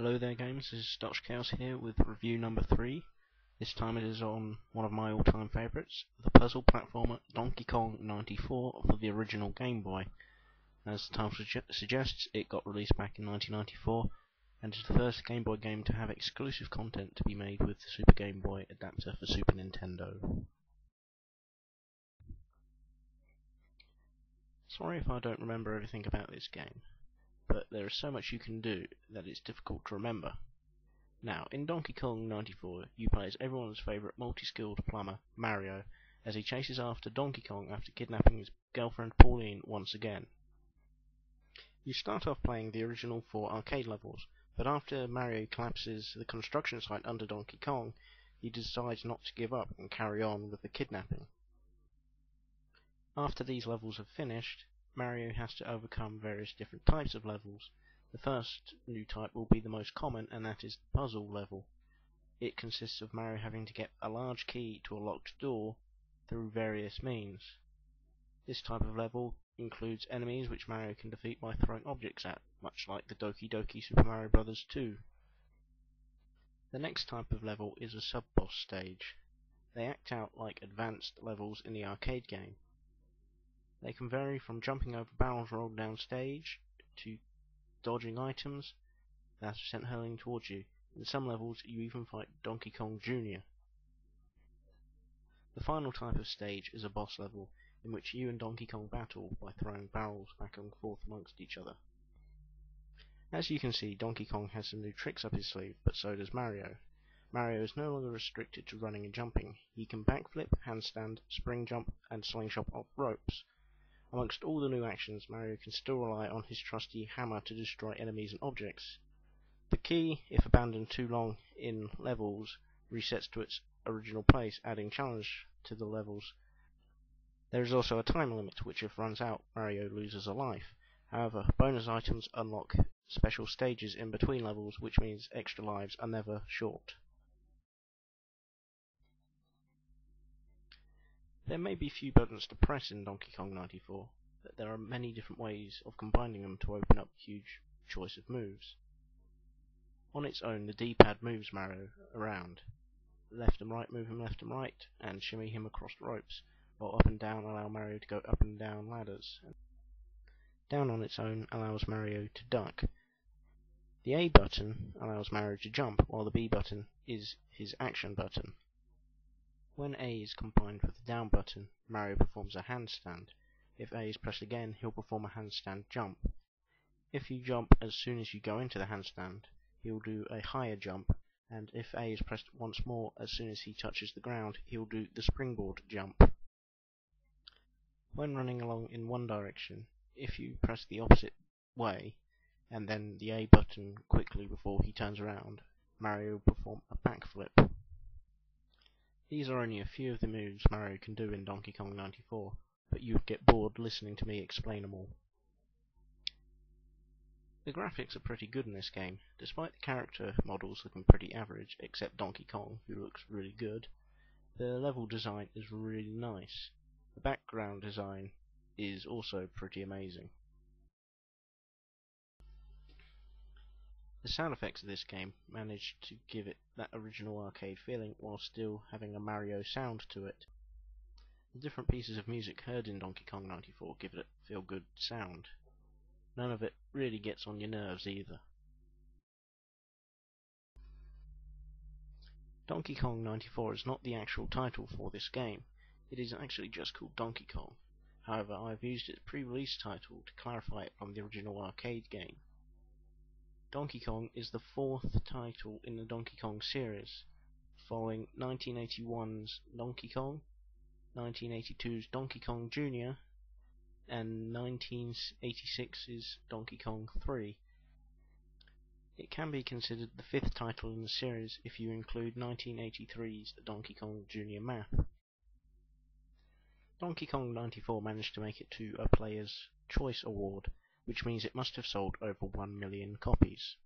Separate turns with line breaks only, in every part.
Hello there gamers, this is Dutch Chaos here with review number 3. This time it is on one of my all-time favourites, the puzzle platformer Donkey Kong 94 for the original Game Boy. As the title suggests, it got released back in 1994 and is the first Game Boy game to have exclusive content to be made with the Super Game Boy adapter for Super Nintendo. Sorry if I don't remember everything about this game, but there is so much you can do that it's difficult to remember. Now, in Donkey Kong 94, you play as everyone's favourite multi-skilled plumber, Mario, as he chases after Donkey Kong after kidnapping his girlfriend Pauline once again. You start off playing the original 4 arcade levels, but after Mario collapses the construction site under Donkey Kong, he decides not to give up and carry on with the kidnapping. After these levels have finished, Mario has to overcome various different types of levels. The first new type will be the most common, and that is the puzzle level. It consists of Mario having to get a large key to a locked door through various means. This type of level includes enemies which Mario can defeat by throwing objects at, much like the Doki Doki Super Mario Bros. 2. The next type of level is a sub-boss stage. They act out like advanced levels in the arcade game. They can vary from jumping over barrels rolled down stage to dodging items that are sent hurling towards you. In some levels you even fight Donkey Kong Jr. The final type of stage is a boss level, in which you and Donkey Kong battle by throwing barrels back and forth amongst each other. As you can see, Donkey Kong has some new tricks up his sleeve, but so does Mario. Mario is no longer restricted to running and jumping. He can backflip, handstand, spring jump, and slingshot off ropes. Amongst all the new actions, Mario can still rely on his trusty hammer to destroy enemies and objects. The key, if abandoned too long in levels, resets to its original place, adding challenge to the levels. There is also a time limit, which if runs out, Mario loses a life. However, bonus items unlock special stages in between levels, which means extra lives are never short. There may be few buttons to press in Donkey Kong 94, but there are many different ways of combining them to open up a huge choice of moves. On its own, the D-pad moves Mario around. Left and right move him left and right, and shimmy him across ropes, while up and down allow Mario to go up and down ladders. Down on its own allows Mario to duck. The A button allows Mario to jump, while the B button is his action button. When A is combined with the down button, Mario performs a handstand. If A is pressed again, he'll perform a handstand jump. If you jump as soon as you go into the handstand, he'll do a higher jump, and if A is pressed once more as soon as he touches the ground, he'll do the springboard jump. When running along in one direction, if you press the opposite way, and then the A button quickly before he turns around, Mario will perform a backflip. These are only a few of the moves Mario can do in Donkey Kong 94, but you'd get bored listening to me explain them all. The graphics are pretty good in this game, despite the character models looking pretty average, except Donkey Kong, who looks really good. The level design is really nice. The background design is also pretty amazing. The sound effects of this game managed to give it that original arcade feeling while still having a Mario sound to it. The different pieces of music heard in Donkey Kong 94 give it a feel-good sound. None of it really gets on your nerves either. Donkey Kong 94 is not the actual title for this game. It is actually just called Donkey Kong. However, I have used its pre-release title to clarify it from the original arcade game. Donkey Kong is the 4th title in the Donkey Kong series, following 1981's Donkey Kong, 1982's Donkey Kong Jr., and 1986's Donkey Kong 3. It can be considered the 5th title in the series if you include 1983's Donkey Kong Jr. map. Donkey Kong 94 managed to make it to a Player's Choice Award, which means it must have sold over 1 million copies.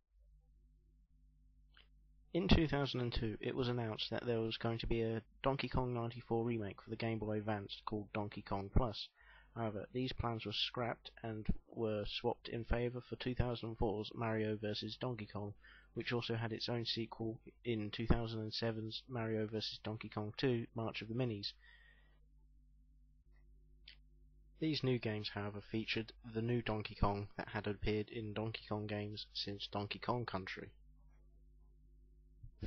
In 2002, it was announced that there was going to be a Donkey Kong 94 remake for the Game Boy Advance called Donkey Kong Plus. However, these plans were scrapped and were swapped in favour for 2004's Mario vs Donkey Kong, which also had its own sequel in 2007's Mario vs. Donkey Kong 2 March of the Minis. These new games, however, featured the new Donkey Kong that had appeared in Donkey Kong games since Donkey Kong Country.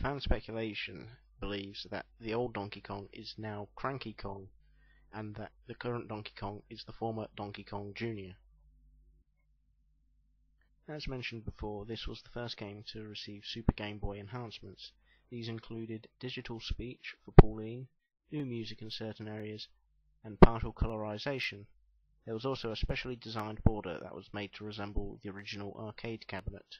Fan speculation believes that the old Donkey Kong is now Cranky Kong, and that the current Donkey Kong is the former Donkey Kong Jr. As mentioned before, this was the first game to receive Super Game Boy enhancements. These included digital speech for Pauline, new music in certain areas, and partial colorization. There was also a specially designed border that was made to resemble the original arcade cabinet.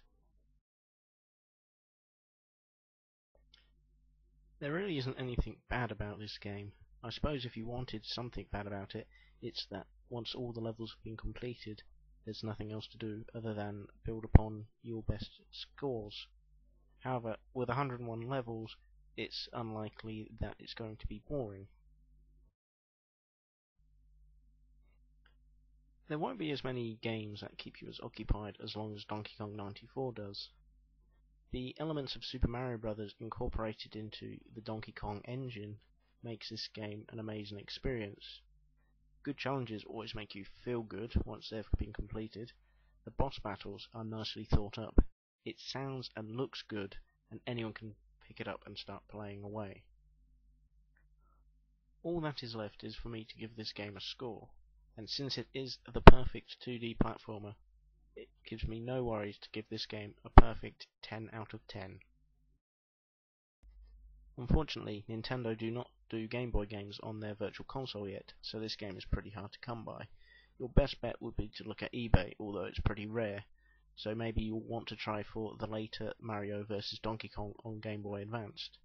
There really isn't anything bad about this game. I suppose if you wanted something bad about it, it's that once all the levels have been completed, there's nothing else to do other than build upon your best scores. However, with 101 levels, it's unlikely that it's going to be boring. There won't be as many games that keep you as occupied as long as Donkey Kong 94 does. The elements of Super Mario Bros. Incorporated into the Donkey Kong engine makes this game an amazing experience. Good challenges always make you feel good once they've been completed. The boss battles are nicely thought up. It sounds and looks good, and anyone can pick it up and start playing away. All that is left is for me to give this game a score, and since it is the perfect 2D platformer, it gives me no worries to give this game a perfect 10 out of 10. Unfortunately, Nintendo do not do Game Boy games on their Virtual Console yet, so this game is pretty hard to come by. Your best bet would be to look at eBay, although it's pretty rare, so maybe you'll want to try for the later Mario vs. Donkey Kong on Game Boy Advanced.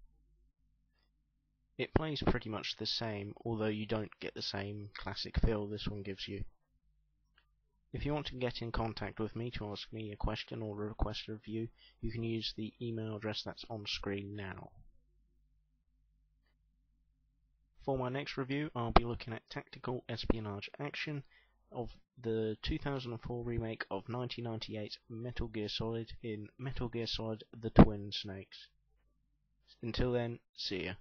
It plays pretty much the same, although you don't get the same classic feel this one gives you. If you want to get in contact with me to ask me a question or request a review, you can use the email address that's on screen now. For my next review, I'll be looking at tactical espionage action of the 2004 remake of 1998 Metal Gear Solid in Metal Gear Solid: The Twin Snakes. Until then, see ya.